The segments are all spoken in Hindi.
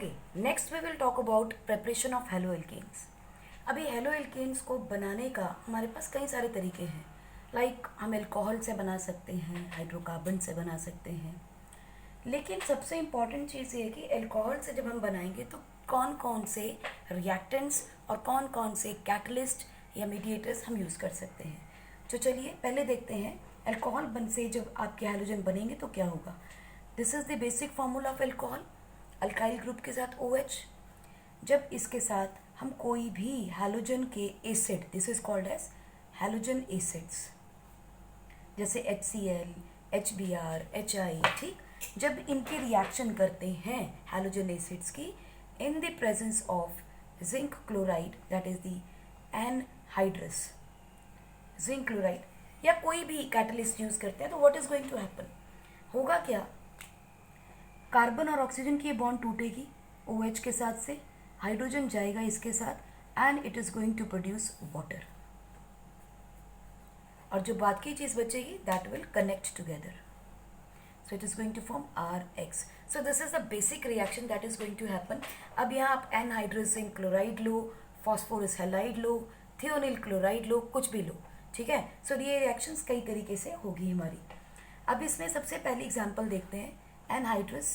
Okay, next we will talk about preparation of haloalkanes. अभी हेलो एल्केन्स को बनाने का हमारे पास कई सारे तरीके हैं। लाइक हम अल्कोहल से बना सकते हैं, हाइड्रोकार्बन से बना सकते हैं, लेकिन सबसे इम्पॉर्टेंट चीज़ ये है कि अल्कोहल से जब हम बनाएंगे तो कौन कौन से रिएक्टेंट्स और कौन कौन से कैटलिस्ट या मीडिएटर्स हम यूज़ कर सकते हैं। तो चलिए पहले देखते हैं अल्कोहल बन से जब आपके हैलोजन बनेंगे तो क्या होगा। This is the basic formula of alcohol, alkyl group के साथ OH। जब इसके साथ हम कोई भी हैलोजन के acid, this is called as halogen acids, जैसे HCl, HBr, HI, ठीक, जब इनके रिएक्शन करते हैं हैलोजन एसिड्स की in the presence of zinc chloride, that is the anhydrous zinc chloride, या कोई भी कैटलिस्ट यूज करते हैं, तो what is going to happen, होगा क्या, कार्बन और ऑक्सीजन की बॉन्ड टूटेगी OH के साथ से, हाइड्रोजन जाएगा इसके साथ and it is going to produce water, और जो बाद की चीज बचेगी that will connect together, so it is going to form RH। So this is the basic reaction that is going to happen. अब यहाँ आप एनहाइड्रस जिंक क्लोराइड लो, फॉस्फोरस हैलाइड लो, थियोनिल क्लोराइड लो, कुछ भी लो, ठीक है। सो ये रिएक्शंस कई तरीके से होगी हमारी। अब इसमें सबसे पहली एग्जांपल देखते हैं, anhydrous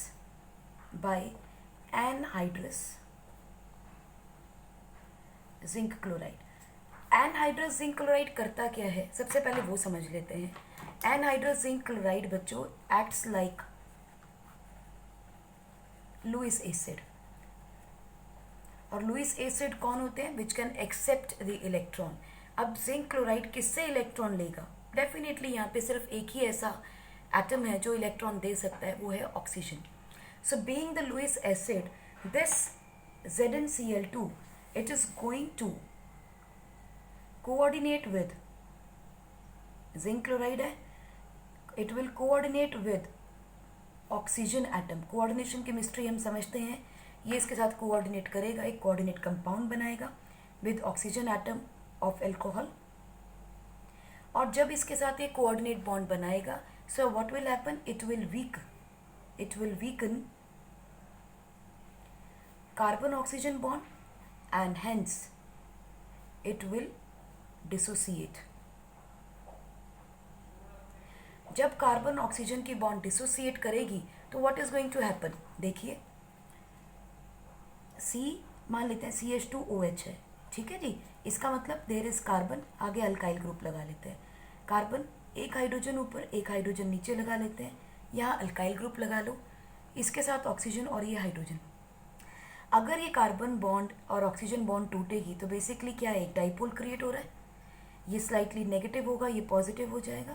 by anhydrous zinc chloride. Anhydrous zinc chloride करता क्या है, सबसे पहले वो समझ लेते हैं। एनहाइड्रस जिंक क्लोराइड बच्चों एक्ट्स लाइक लुईस एसिड, और लुईस एसिड कौन होते हैं, which can accept the electron. अब जिंक क्लोराइड किससे इलेक्ट्रॉन लेगा, डेफिनेटली यहाँ पे सिर्फ एक ही ऐसा एटम है जो इलेक्ट्रॉन दे सकता है, वो है oxygen. So being the Lewis acid, this ZnCl2, it is going to coordinate with zinc chloride है, it will coordinate with oxygen atom. Coordination chemistry हम समझते हैं, ये इसके साथ कोऑर्डिनेट करेगा, एक कोऑर्डिनेट कंपाउंड बनाएगा with oxygen atom of alcohol, और जब इसके साथ ये कोऑर्डिनेट बॉन्ड बनाएगा, so what will happen, it will weaken carbon oxygen bond and hence it will dissociate। जब कार्बन ऑक्सीजन की बॉन्ड डिसोसिएट करेगी तो what is going to happen, देखिए C मान लेते हैं CH2OH है, ठीक है जी, इसका मतलब देयर इज कार्बन, आगे अल्काइल ग्रुप लगा लेते हैं, कार्बन एक हाइड्रोजन ऊपर एक हाइड्रोजन नीचे लगा लेते हैं, यहाँ अल्काइल ग्रुप लगा लो, इसके साथ ऑक्सीजन और ये हाइड्रोजन। अगर ये कार्बन बॉन्ड और ऑक्सीजन बॉन्ड टूटेगी तो बेसिकली क्या है, एक डाइपोल क्रिएट हो रहा है, ये स्लाइटली नेगेटिव होगा, ये पॉजिटिव हो जाएगा।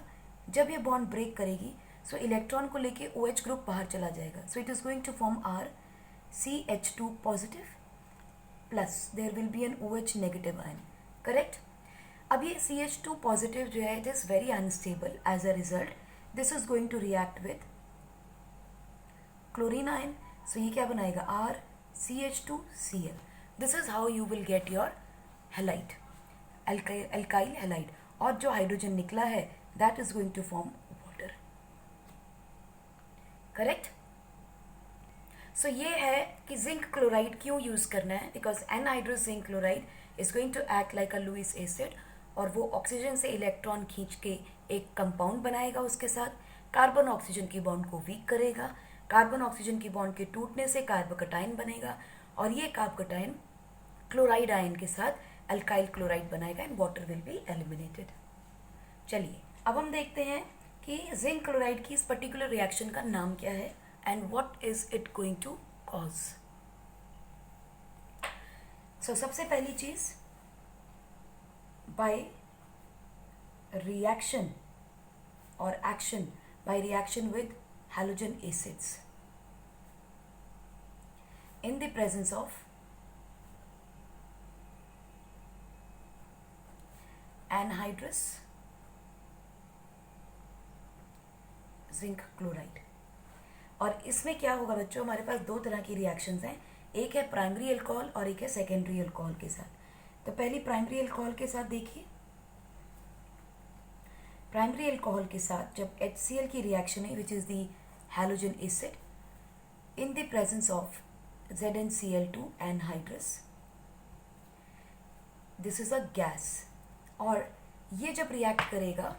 जब ये बॉन्ड ब्रेक करेगी सो इलेक्ट्रॉन को लेके OH ग्रुप बाहर चला जाएगा, so it is going to form CH2 positive plus there will be an OH negative ion, correct. अब ये CH2 पॉजिटिव जो है, it is very unstable, as a result this is going to react with chlorine ion, सो ये क्या बनाएगा, CH2Cl। This is how you will get your halide, alkyl halide, और जो हाइड्रोजन निकला है that is going to form water, correct। so ये है कि जिंक क्लोराइड क्यों यूज करना है, because anhydrous zinc chloride is going to act like a Lewis acid, और वो ऑक्सीजन से इलेक्ट्रॉन खींच के एक कंपाउंड बनाएगा, उसके साथ कार्बन ऑक्सीजन की बॉन्ड को वीक करेगा, कार्बन ऑक्सीजन की बॉन्ड के टूटने से कार्बोकटाइन बनेगा, और ये कार्बोकटाइन क्लोराइड आयन के साथ अल्काइल क्लोराइड बनाएगा and water will be eliminated. चलिए अब हम देखते हैं कि जिंक क्लोराइड की इस पर्टिकुलर रिएक्शन का नाम क्या है and what is it going to cause. सो सबसे पहली चीज, बाय रिएक्शन और action, by reaction with halogen acids in the presence of anhydrous zinc chloride। और इसमें क्या होगा बच्चों, हमारे पास दो तरह की रिएक्शंस हैं, एक है प्राइमरी अल्कोहल और एक है सेकेंडरी अल्कोहल के साथ। तो पहली प्राइमरी अल्कोहल के साथ देखिए, प्राइमरी अल्कोहल के साथ जब HCl की रिएक्शन है, which is the halogen acid in the presence of ZnCl2 anhydrous. This is a gas, और ये जब रिएक्ट करेगा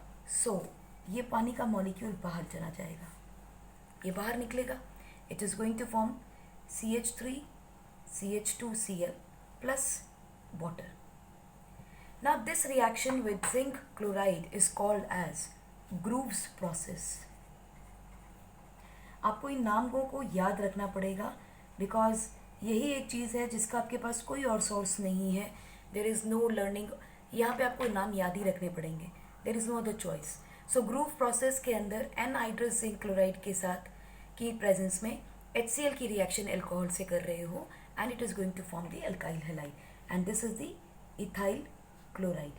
ये पानी का मॉलिक्यूल बाहर चला जाएगा, ये बाहर निकलेगा. It is going to form CH3 CH2Cl plus water. Now this reaction with zinc chloride is called as Grove's process. आपको इन नामों को याद रखना पड़ेगा बिकॉज यही एक चीज़ है जिसका आपके पास कोई और सोर्स नहीं है. There is no learning. यहाँ पे आपको नाम याद ही रखने पड़ेंगे. There is no other choice. So Groove process के अंदर एनहाइड्रस जिंक क्लोराइड के साथ की प्रेजेंस में HCl की रिएक्शन एल्कोहल से कर रहे हो and it is going to form the alkyl halide and this is the ethyl chloride,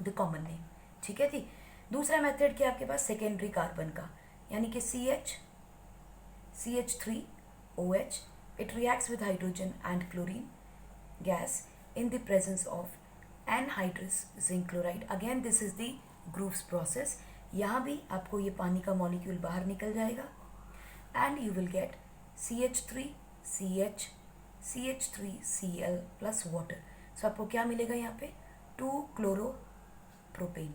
the common name. ठीक है जी. दूसरा मेथड क्या आपके पास सेकेंडरी कार्बन का, यानी कि CH3OH. It reacts with hydrogen and chlorine gas in the presence of anhydrous zinc chloride. Again this is the Grove's process. यहाँ भी आपको ये पानी का मॉलिक्यूल बाहर निकल जाएगा and you will get CH3CH CH3Cl plus water. So आपको क्या मिलेगा यहाँ पे 2-chloropropane.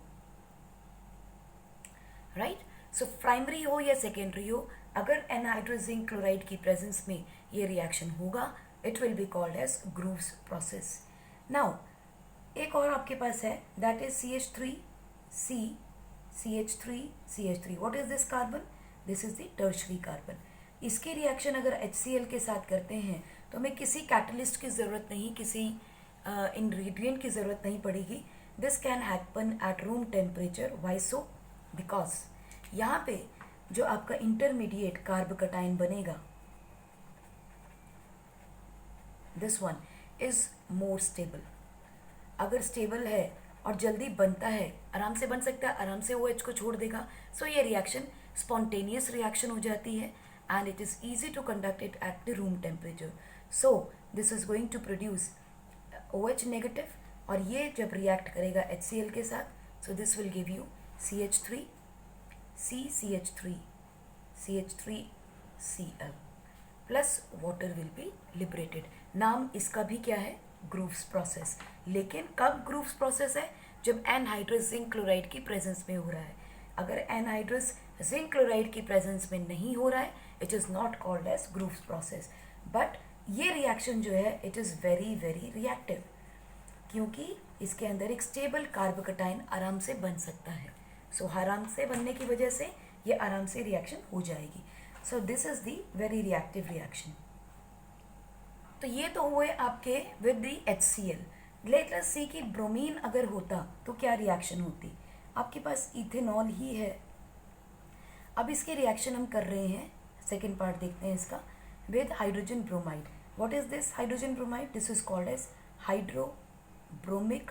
राइट. सो प्राइमरी हो या सेकेंडरी हो, अगर एनहाइड्रस जिंक क्लोराइड की प्रेजेंस में ये रिएक्शन होगा it will be called as Groove's process. Now एक और आपके पास है that is CH3. What is this carbon? This is the tertiary carbon. इसकी रिएक्शन अगर HCl के साथ करते हैं तो हमें किसी कैटलिस्ट की ज़रूरत नहीं, किसी इंग्रेडिएंट की ज़रूरत नहीं पड़ेगी. This can happen at room temperature. Why so? Because यहाँ पे जो आपका इंटरमीडिएट कार्बोकटाइन बनेगा this one is more stable. अगर स्टेबल है और जल्दी बनता है, आराम से बन सकता है, आराम से OH को छोड़ देगा. सो ये रिएक्शन स्पॉन्टेनियस रिएक्शन हो जाती है and it is easy to conduct it at the room temperature. So this is going to produce OH negative, और ये जब रिएक्ट करेगा HCl के साथ so this will give you CH3 CH3Cl plus water will be liberated. नाम इसका भी क्या है? Groove's process. लेकिन कब ग्रूव्स प्रोसेस है? जब एनहाइड्रस जिंक क्लोराइड की प्रेजेंस में हो रहा है. अगर एनहाइड्रस जिंक क्लोराइड की प्रेजेंस में नहीं हो रहा है it is not called as Groove's process. But ये रिएक्शन जो है it is very very reactive, क्योंकि इसके अंदर एक स्टेबल कार्बोकटाइन आराम से बन सकता है. सो आराम से बनने की वजह से ये आराम से रिएक्शन हो जाएगी. So this is the very reactive reaction. तो ये तो हुए आपके with the HCl. Let us see कि ब्रोमीन अगर होता तो क्या रिएक्शन होती. आपके पास इथेनॉल ही है. अब इसके रिएक्शन हम कर रहे हैं, सेकेंड पार्ट देखते हैं इसका, with hydrogen bromide. What is this hydrogen bromide? This is called as hydrobromic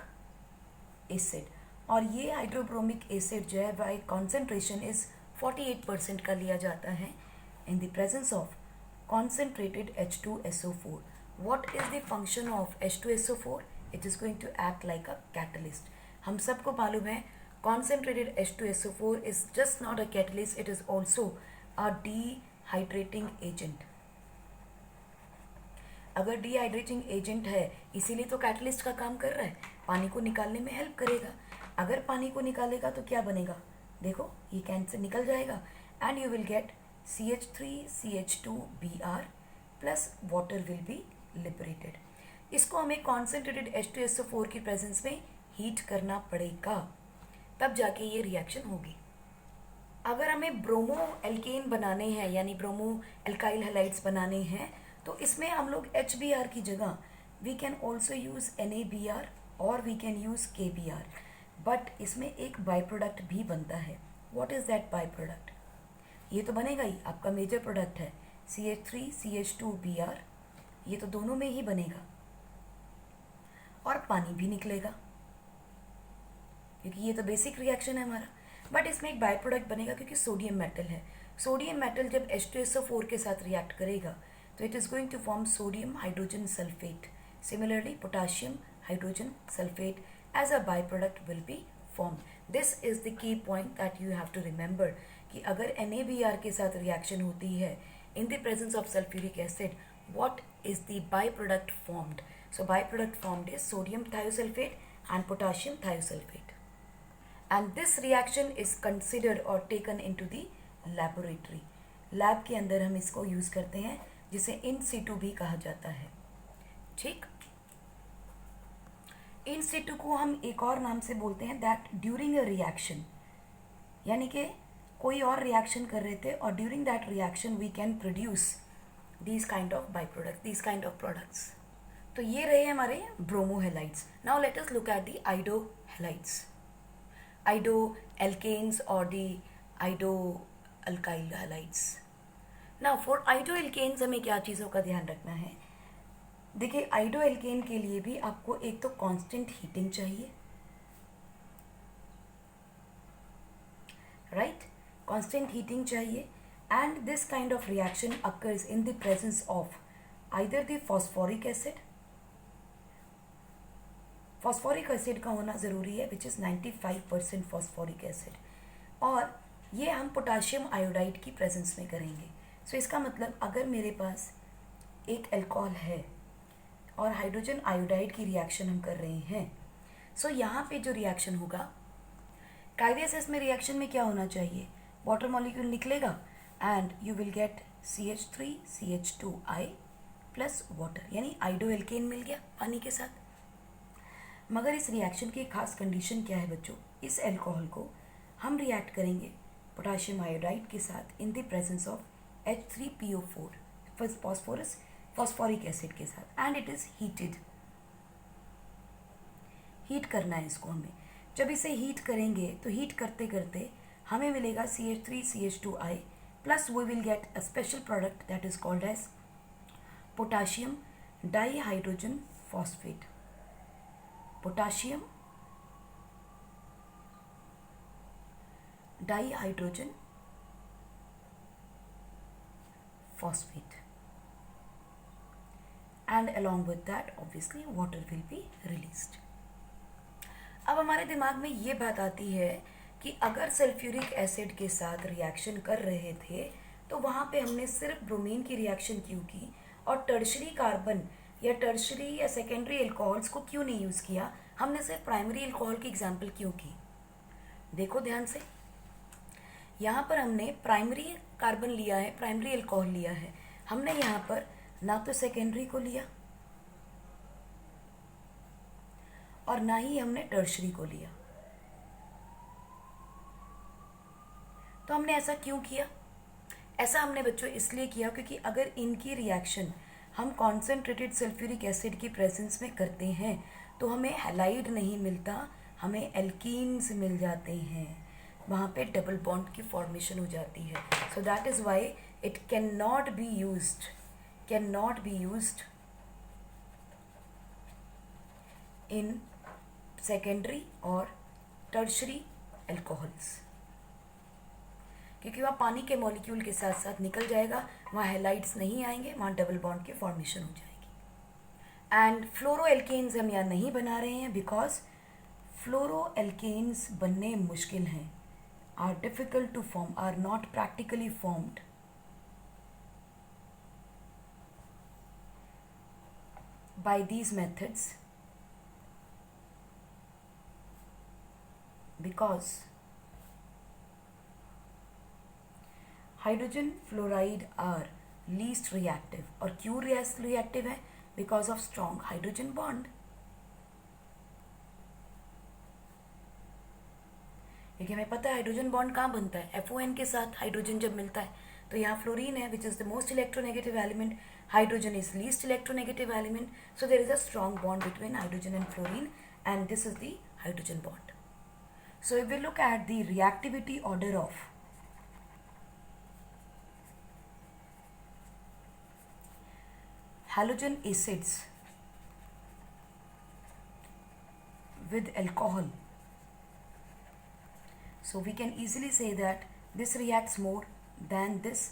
acid. और ये हाइड्रोब्रोमिक एसिड जो है बाई कॉन्सेंट्रेशन इज 48% का लिया जाता है इन the presence of concentrated H2SO4. What is the function of H2SO4? It is going to act like a catalyst. हम सबको मालूम है concentrated H2SO4 is just not a catalyst, it is also a dehydrating agent. अगर डिहाइड्रेटिंग एजेंट है इसीलिए तो कैटलिस्ट का काम कर रहा है, पानी को निकालने में हेल्प करेगा. अगर पानी को निकालेगा तो क्या बनेगा? देखो ये कैन से निकल जाएगा and you will gate CH3CH2Br plus water will be liberated. इसको हमें कॉन्सेंट्रेटेड H2SO4 की प्रेजेंस में हीट करना पड़ेगा, तब जाके ये रिएक्शन होगी. अगर हमें ब्रोमो एल्केन बनाने हैं यानी ब्रोमो एल्काइल हैलाइड्स बनाने हैं तो इसमें हम लोग HBr की जगह we can also use NaBr और we can use KBr. But इसमें एक बाई प्रोडक्ट भी बनता है. What is that by product? ये तो बनेगा ही, आपका मेजर प्रोडक्ट है CH3CH2Br. ये तो दोनों में ही बनेगा और पानी भी निकलेगा क्योंकि ये तो बेसिक रिएक्शन है हमारा. बट इसमें एक बाई प्रोडक्ट बनेगा क्योंकि सोडियम मेटल है. सोडियम मेटल जब H2SO4 के साथ रिएक्ट करेगा तो it is going to form sodium hydrogen sulphate. Similarly potassium hydrogen sulphate as a by product will be form. This is the key point that you have to remember कि अगर NaBr के साथ रिएक्शन होती है in the presence of sulfuric acid, what is the byproduct formed? So byproduct formed is sodium thiosulfate and potassium thiosulfate. And this reaction is considered or taken into the laboratory. Lab के अंदर हम इसको यूज़ करते हैं, जिसे इन सीटू भी कहा जाता है. ठीक, इन सीटू को हम एक और नाम से बोलते हैं दैट ड्यूरिंग अ रिएक्शन, यानी कि कोई और रिएक्शन कर रहे थे और during that reaction we can produce these kind of by product, these kind of products. तो ये रहे हमारे bromo halides. Now let us look at the iodo halides, iodo alkanes और the iodo alkyl halides. Now for iodo alkanes हमें क्या चीज़ों का ध्यान रखना है? देखिए, आइडो एल्केन के लिए भी आपको एक तो कांस्टेंट हीटिंग चाहिए, राइट, कांस्टेंट हीटिंग चाहिए. And this kind of reaction occurs in the presence of either the phosphoric acid, phosphoric acid का होना ज़रूरी है विच इज़ 95% फॉस्फोरिक एसिड, और ये हम पोटाशियम आयोडाइड की प्रेजेंस में करेंगे. सो इसका मतलब अगर मेरे पास एक अल्कोहल है और हाइड्रोजन आयोडाइड की रिएक्शन हम कर रहे हैं, सो यहाँ पे जो रिएक्शन होगा, काइनेसिस में रिएक्शन में क्या होना चाहिए? वाटर मॉलिक्यूल निकलेगा and you will gate CH3CH2I plus water, यानी आइडो एल्केन मिल गया पानी के साथ. मगर इस रिएक्शन की खास कंडीशन क्या है बच्चों? इस अल्कोहल को हम रिएक्ट करेंगे पोटाशियम आयोडाइड के साथ इन the presence of H3PO4 phosphorus phosphoric acid के साथ, and it is heated. Heat करना है इसको हमें. जब इसे हीट करेंगे तो हीट करते करते हमें मिलेगा CH3CH2I plus we will get a special product that is called as potassium dihydrogen phosphate. Potassium dihydrogen phosphate, and along with that obviously water will be released. अब हमारे दिमाग में ये बात आती है कि अगर सल्फ्यूरिक एसिड के साथ रिएक्शन कर रहे थे तो वहाँ पे हमने सिर्फ ब्रोमीन की रिएक्शन क्यों की, और टर्शरी कार्बन या टर्शरी या सेकेंडरी एल्कोहल्स को क्यों नहीं यूज़ किया? हमने सिर्फ प्राइमरी एल्कोहल की एग्जाम्पल क्यों की? देखो ध्यान से, यहाँ पर हमने प्राइमरी कार्बन लिया है, प्राइमरी एल्कोहल लिया है. हमने यहाँ पर ना तो सेकेंडरी को लिया और ना ही हमने टर्शरी को लिया. तो हमने ऐसा क्यों किया? ऐसा हमने बच्चों इसलिए किया क्योंकि अगर इनकी रिएक्शन हम कॉन्सेंट्रेटेड सल्फ्यूरिक एसिड की प्रेजेंस में करते हैं तो हमें हैलाइड नहीं मिलता, हमें एल्कीन्स मिल जाते हैं. वहाँ पे डबल बॉन्ड की फॉर्मेशन हो जाती है. So that is why it can not be used in secondary और टर्शरी एल्कोहल्स, क्योंकि वहाँ पानी के मॉलिक्यूल के साथ साथ निकल जाएगा, वहाँ हैलाइड्स नहीं आएंगे, वहाँ डबल बॉन्ड की फॉर्मेशन हो जाएगी. एंड फ्लोरो एल्केन्स हम यहाँ नहीं बना रहे हैं बिकॉज फ्लोरो एल्केन्स बनने मुश्किल हैं, are difficult to form, are not practically formed. By these methods because hydrogen fluoride are least reactive. और क्यों reactive है? Because of strong hydrogen bond. क्योंकि हमें पता है हाइड्रोजन बॉन्ड कहाँ बनता है? FON के साथ हाइड्रोजन जब मिलता है तो यहाँ फ्लोरीन है which is the most electronegative element, hydrogen is least electronegative element, so there is a strong bond between hydrogen and fluorine and this is the hydrogen bond. So if we look at the reactivity order of halogen acids with alcohol, so we can easily say that this reacts more than this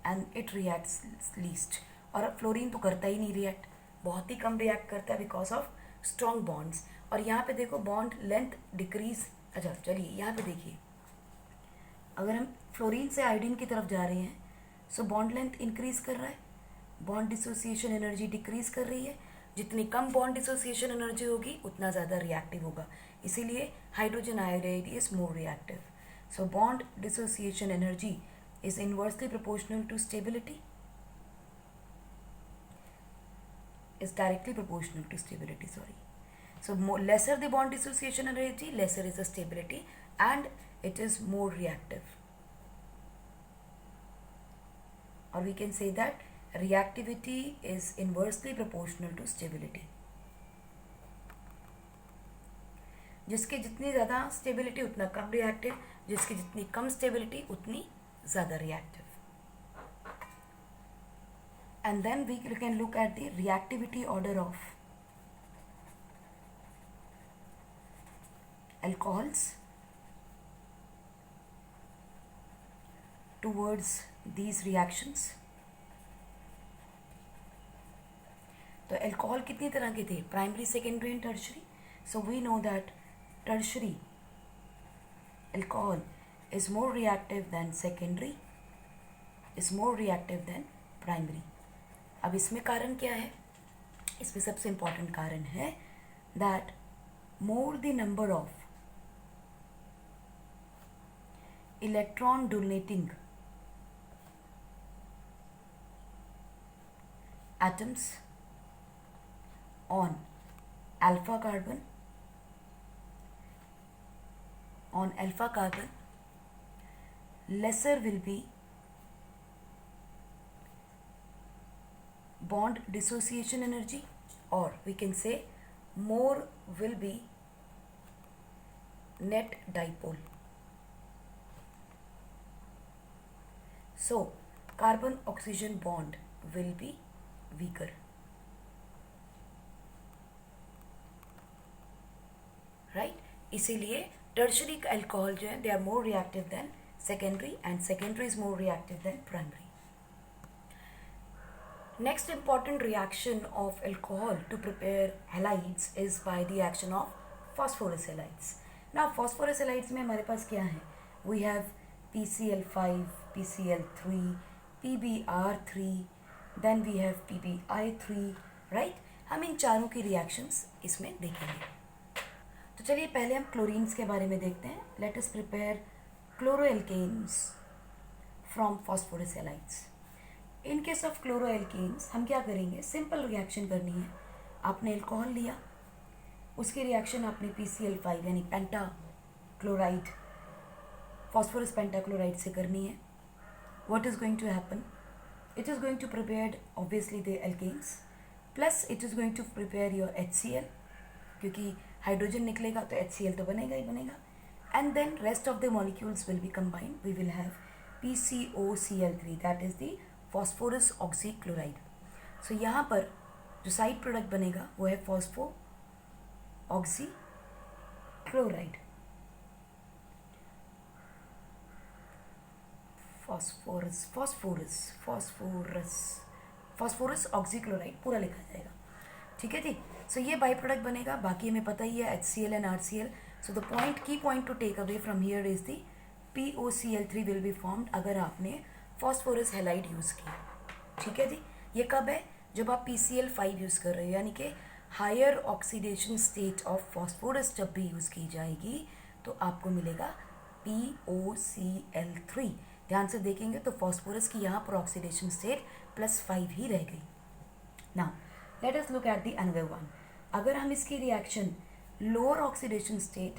and it reacts least. और अब फ्लोरीन तो करता ही नहीं रिएक्ट, बहुत ही कम रिएक्ट करता है बिकॉज ऑफ स्ट्रॉन्ग बॉन्ड्स. और यहाँ पे देखो बॉन्ड लेंथ डिक्रीज. अच्छा चलिए यहाँ पे देखिए, अगर हम फ्लोरीन से आयोडीन की तरफ जा रहे हैं सो बॉन्ड लेंथ इंक्रीज कर रहा है, बॉन्ड डिसोसिएशन एनर्जी डिक्रीज कर रही है। जितनी कम बॉन्ड डिसोसिएशन एनर्जी होगी उतना ज़्यादा रिएक्टिव होगा, इसीलिए hydrogen iodide is more reactive. So bond dissociation energy is inversely proportional to stability, is directly proportional to stability, sorry. So lesser the bond dissociation energy, lesser is the stability, and it is more reactive. Or we can say that reactivity is inversely proportional to stability. जिसकी जितनी ज़्यादा स्टेबिलिटी उतना कम रिएक्टिव, जिसकी जितनी कम स्टेबिलिटी उतनी ज़्यादा reactive. And then we can look at the reactivity order of alcohols towards these reactions. तो अल्कोहल कितनी तरह के थे? Primary, secondary and tertiary. So we know that tertiary alcohol is more reactive than secondary, is more reactive than primary. अब इसमें कारण क्या है? इसमें सबसे इम्पॉर्टेंट कारण है that more the number of electron donating atoms on alpha carbon, lesser will be bond dissociation energy, or we can say more will be net dipole. So carbon oxygen bond will be weaker, right? इसीलिए टर्शरी अल्कोहल जो है they are more reactive than secondary, and secondary is more reactive than primary. Next important reaction of alcohol to prepare halides is by the action of phosphorus halides. Now phosphorus halides में हमारे पास क्या है? We have PCl5, PCl3, PbR3, then we have PbI3, right? हम इन चारों की reactions इसमें देखेंगे. तो चलिए पहले हम क्लोरीन्स के बारे में देखते हैं. Let us prepare chloroalkanes from phosphorus halides. In case of chloroalkanes हम क्या करेंगे? सिंपल रिएक्शन करनी है. आपने अल्कोहल लिया, उसकी रिएक्शन आपने PCl5 यानी penta chloride, phosphorus penta chloride से करनी है. What is going to happen? It is going to prepare obviously the alkanes, plus it is going to prepare your HCl, क्योंकि हाइड्रोजन निकलेगा तो HCl तो बनेगा ही बनेगा. And then rest of the molecules will be combined. We will have PCOCl3, that is the phosphorus oxychloride. So यहाँ पर जो साइड प्रोडक्ट बनेगा वो है फॉस्फो ऑक्सीक्लोराइड, फॉस्फोरस ऑक्सीक्लोराइड पूरा लिखा जाएगा. ठीक है जी. सो ये बाई प्रोडक्ट बनेगा. बाकी हमें पता ही है HCl and RCl. So the key point to take away from here is the POCl3 will be formed अगर आपने फॉस्फोरस हैलाइड यूज़ किया. ठीक है जी. ये कब है? जब आप PCl5 यूज़ कर रहे हो, यानी कि higher oxidation state of phosphorus जब भी यूज़ की जाएगी तो आपको मिलेगा POCl3. ध्यान से देखेंगे तो फॉस्फोरस की यहाँ पर ऑक्सीडेशन स्टेट +5 ही रह गई. Now let us look at the another one. अगर हम इसकी reaction lower oxidation state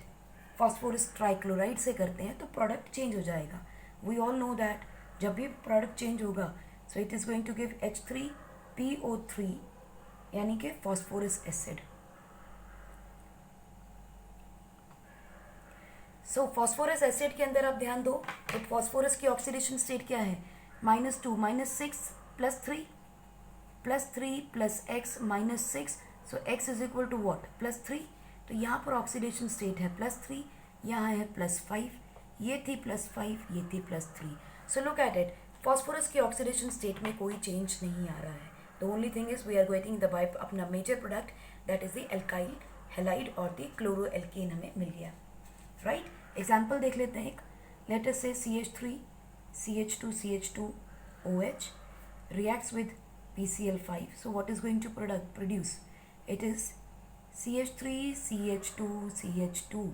phosphorus trichloride से करते हैं तो प्रोडक्ट चेंज हो जाएगा. वी ऑल नो दैट जब भी प्रोडक्ट चेंज होगा so it is going to give H3PO3 यानी कि phosphorus acid. So phosphorus acid के अंदर आप ध्यान दो तो फॉस्फोरस की ऑक्सीडेशन स्टेट क्या है? -2 -6 +3 +3 +x -6. So x is equal to what? +3. तो यहाँ पर ऑक्सीडेशन स्टेट है +3, यहाँ है +5, ये थी +5, ये थी +3. So look at it. Phosphorus की ऑक्सीडेशन स्टेट में कोई चेंज नहीं आ रहा है. The only thing is we are getting the by अपना major product that is the alkyl halide और द क्लोरोएल्केन हमें मिल गया. राइट. एग्जाम्पल देख लेते हैं एक. लेट अस से CH3 CH2 CH2 OH reacts with PCl5. So what is going to produce? It is CH3 CH2 CH2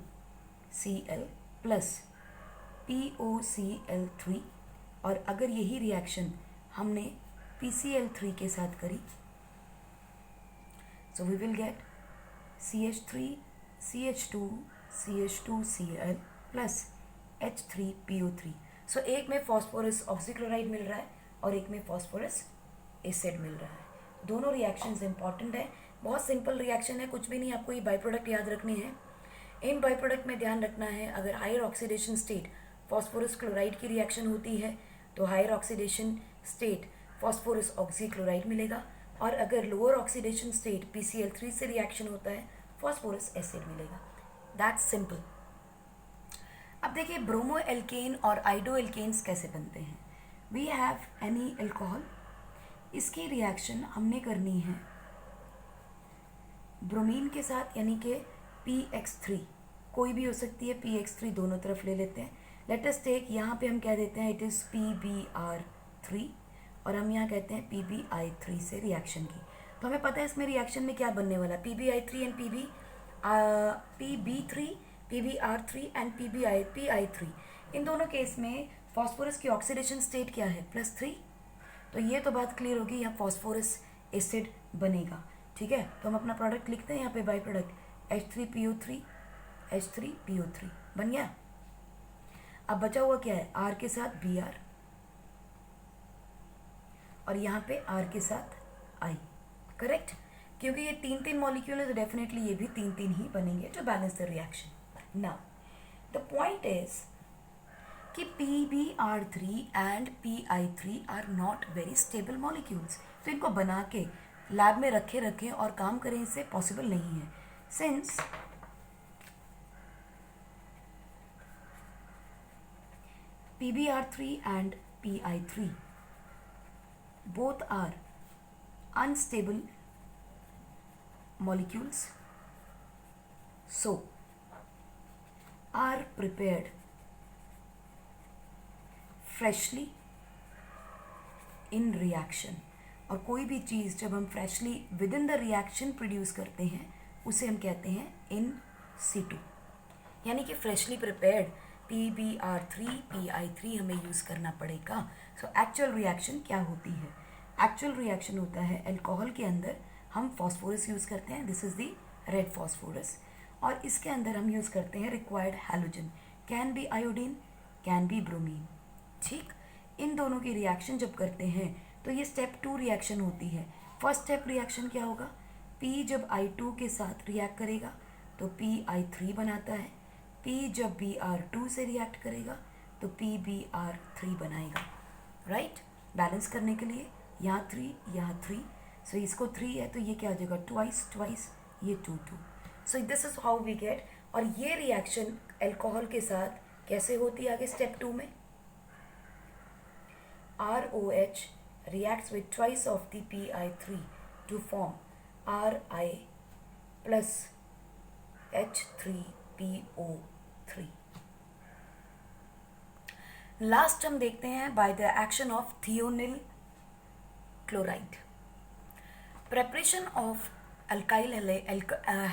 Cl plus POCl3. और अगर यही रिएक्शन हमने PCl3 के साथ करी, so we will get CH3 CH2 CH2Cl plus H3PO3. सो एक में फॉस्फोरस ऑक्सीक्लोराइड मिल रहा है और एक में फॉस्फोरस एसिड मिल रहा है। दोनों रिएक्शंस इंपॉर्टेंट है, बहुत सिंपल रिएक्शन है, कुछ भी नहीं, आपको ये बाई प्रोडक्ट याद रखने हैं। इन बाई प्रोडक्ट में ध्यान रखना है, अगर higher oxidation state phosphorus chloride की रिएक्शन होती है तो higher oxidation state phosphorus oxychloride मिलेगा, और अगर लोअर ऑक्सीडेशन स्टेट PCl3 से रिएक्शन होता है फॉस्फोरस एसिड मिलेगा। That's simple. अब देखिए ब्रोमो एल्केन और आइडो एल्केन्स कैसे बनते हैं। वी हैव एनी एल्कोहल, इसकी रिएक्शन हमने करनी है ब्रोमीन के साथ, यानी कि PX3, कोई भी हो सकती है, PX3 दोनों तरफ ले लेते हैं। लेट अस टेक, यहाँ पे हम कह देते हैं इट इज़ PBr3 और हम यहाँ कहते हैं PBI3 से रिएक्शन की। तो हमें पता है इसमें रिएक्शन में क्या बनने वाला, PBI3 and PB3 PBr3 and PI3। इन दोनों केस में फॉस्फोरस की ऑक्सीडेशन स्टेट क्या है, +3। तो ये तो बात क्लियर होगी, यहाँ फॉस्फोरस एसिड बनेगा। ठीक है, तो हम अपना प्रोडक्ट लिखते हैं यहाँ पे, बाई प्रोडक्ट H3PO3 H3PO3 बन गया। अब बचा हुआ क्या है, R के साथ Br और यहाँ पे R के साथ I, करेक्ट, क्योंकि ये 3 मॉलिक्यूल है तो डेफिनेटली ये भी 3 ही बनेंगे जो balance the reaction. Now the point is कि PBr3 and PI3 are not very stable molecules, तो इनको बना के लैब में रखें और काम करें, इससे पॉसिबल नहीं है। Since PBr3 and PI3 both are unstable molecules, so are prepared freshly in reaction। और कोई भी चीज़ जब हम freshly with in the reaction produce करते हैं उसे हम कहते हैं इन सीटू, यानी कि फ्रेशली प्रिपेयर्ड PBr3 PI3 हमें यूज़ करना पड़ेगा। सो एक्चुअल रिएक्शन क्या होती है, एक्चुअल रिएक्शन होता है अल्कोहल के अंदर हम फॉस्फोरस यूज़ करते हैं, this is the red phosphorus, और इसके अंदर हम यूज़ करते हैं required halogen, can be iodine can be bromine. ठीक, इन दोनों की रिएक्शन जब करते हैं तो ये स्टेप 2 रिएक्शन होती है। फर्स्ट स्टेप रिएक्शन क्या होगा, P जब I2 के साथ रिएक्ट करेगा तो PI3 बनाता है, P जब Br2 से रिएक्ट करेगा तो PBr3 बनाएगा, राइट, बैलेंस करने के लिए, यहाँ 3 यहाँ 3, सो इसको 3 है तो ये क्या हो जाएगा, ट्वाइस, ये 2 so this is how we get. और ये रिएक्शन अल्कोहल के साथ कैसे होती है आगे स्टेप 2 में, ROH reacts with twice of the PI3 to form Ri plus H3PO3। Last हम देखते हैं by the action of thionyl chloride, preparation of alkyl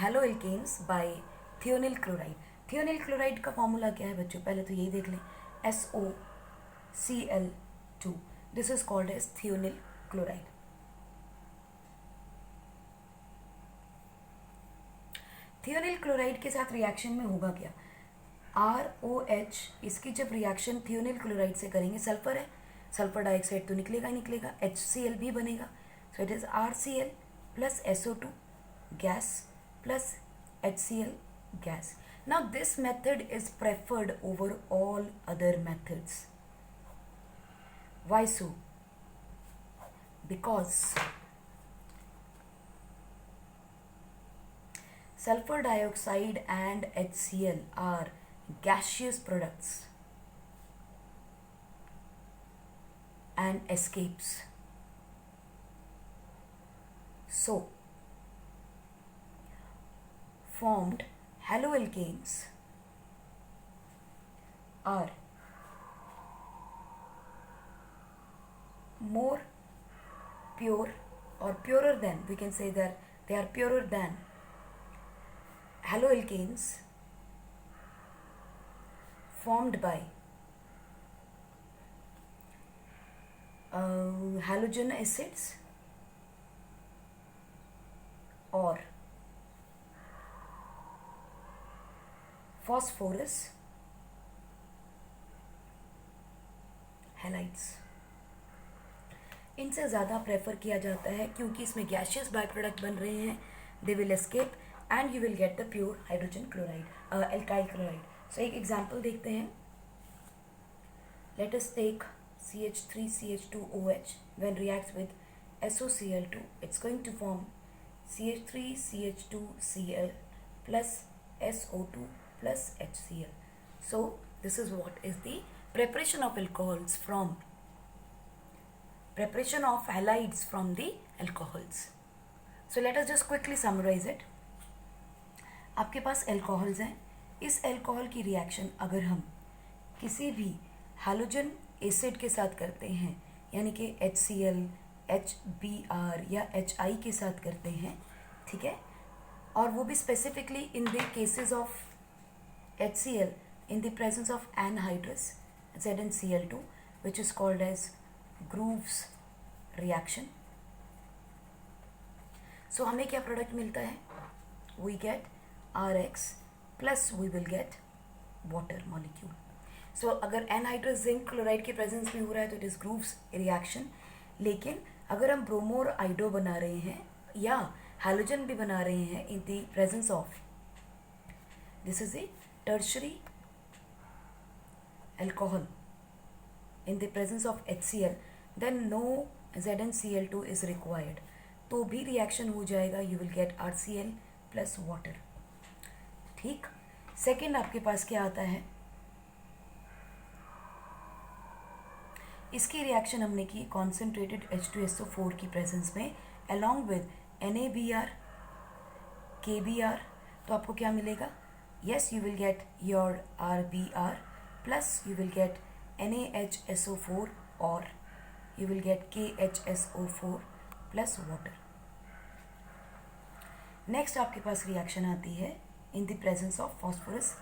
haloalkanes by thionyl chloride. Thionyl chloride का फॉर्मूला क्या है बच्चों, पहले तो यही देख लें, SOCl2, this is called as thionyl chloride. Thionyl chloride के साथ रिएक्शन में होगा क्या, ROH, इसकी जब रिएक्शन थियोनिल क्लोराइड से करेंगे, सल्फर है, सल्फर डाइऑक्साइड तो निकलेगा ही निकलेगा, HCl भी बनेगा, सो it is RCl plus SO2 gas plus HCl gas. Now this method is preferred over all other methods. Why so? Because sulfur dioxide and HCl are gaseous products and escapes. So, formed haloalkanes are more pure or purer than, we can say that they are purer than haloalkanes formed by halogen acids or phosphorus halides. इनसे ज़्यादा प्रेफर किया जाता है क्योंकि इसमें गैशियस बाय प्रोडक्ट बन रहे हैं. They will escape and you will get the pure hydrogen chloride, alkyl chloride. So एक एग्जाम्पल देखते हैं. Let us take CH3CH2OH when reacts with SOCl2, it's going to form CH3CH2Cl plus SO2 plus HCl. So this is what is the preparation of alcohols from preparation of halides from the alcohols. So let us just quickly summarize it. आपके पास alcohols हैं. इस alcohol की रिएक्शन अगर हम किसी भी हैलोजन एसिड के साथ करते हैं, यानी कि HCl, HBr या HI के साथ करते हैं, ठीक है, और वो भी specifically in the cases of HCl in the presence of anhydrous ZnCl2, which is called as Grove's reaction. So हमें क्या प्रोडक्ट मिलता है? We get RX plus we will get water molecule. So अगर anhydrous zinc क्लोराइड के प्रेजेंस में हो रहा है तो इट इज ग्रूव्स रिएक्शन. लेकिन अगर हम ब्रोमो और आइडो बना रहे हैं या हैलोजन भी बना रहे हैं इन the presence of, this is a tertiary alcohol in the presence of HCl, then no ZnCl2 is required. तो भी रिएक्शन हो जाएगा. you will get RCl plus water. ठीक. सेकेंड आपके पास क्या आता है? इसकी रिएक्शन हमने की कॉन्सेंट्रेटेड H2SO4 की प्रेजेंस में along with NaBr, KBr. तो आपको क्या मिलेगा? Yes, you will get your RBr plus you will get NaHSO4 or you will get KHSO4 plus water. Next आपके पास रिएक्शन आती है इन the presence of phosphorus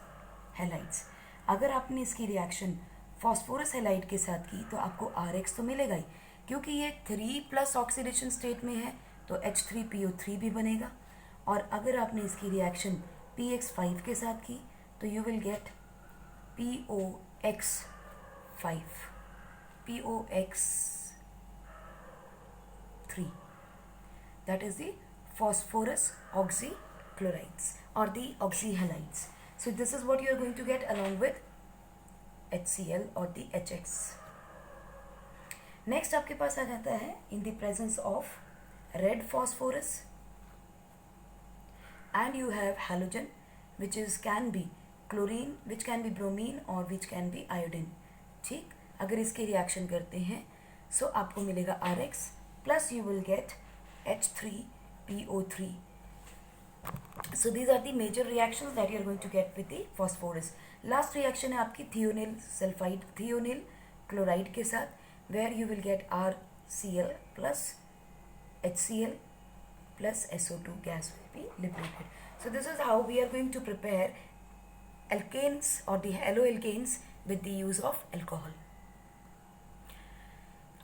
halides. अगर आपने इसकी रिएक्शन फॉस्फोरस हैलाइड के साथ की तो आपको RX तो मिलेगा ही, क्योंकि ये 3+ ऑक्सीडेशन स्टेट में है तो H3PO3 भी बनेगा. और अगर आपने इसकी रिएक्शन PX5 के साथ की तो you will gate POX5, POX3. That is the phosphorus oxychlorides or the oxyhalides. So this is what you are going to get along with HCl or the HX. Next आपके पास आ जाता है in the presence of red phosphorus and you have halogen which is can be chlorine, which can be bromine or which can be iodine. ठीक. अगर इसकी रिएक्शन करते हैं सो आपको मिलेगा RX plus you will get H3PO3. So these are the major reactions that you are going to get with the phosphorus. Last reaction है आपकी थियोनिल सल्फाइड, थियोनिल क्लोराइड के साथ, where you will get RCl plus HCl plus SO2 gas will be liberated. So this is how we are going to prepare alkanes or the haloalkanes with the use of alcohol.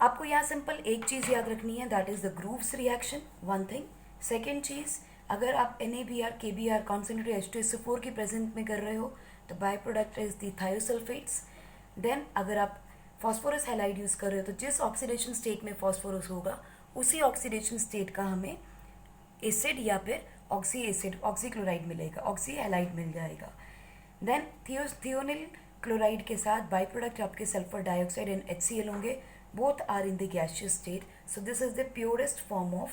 आपको यहाँ सिंपल एक चीज़ याद रखनी है, that is the Groves reaction, one thing. Second चीज़, अगर आप NaBr, KBr कॉन्सेंट्रेटेड H2SO4 की प्रेजेंट में कर रहे हो तो by product is the thiosulphates. Then अगर आप फॉस्फोरस हैलाइड यूज़ कर रहे हो तो जिस ऑक्सीडेशन स्टेट में फॉस्फोरस होगा उसी ऑक्सीडेशन स्टेट का हमें एसिड या फिर ऑक्सी एसिड, ऑक्सीक्लोराइड मिलेगा, ऑक्सी हैलाइड मिल जाएगा. देन थियोनिल क्लोराइड के साथ बाई प्रोडक्ट आपके सल्फर डाइऑक्साइड एंड HCl होंगे. Both are in the gaseous state. So this is the purest form of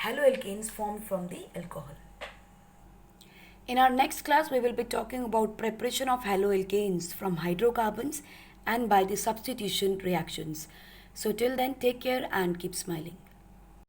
haloalkanes formed from the alcohol. In our next class, we will be talking about preparation of haloalkanes from hydrocarbons and by the substitution reactions. So till then, take care and keep smiling.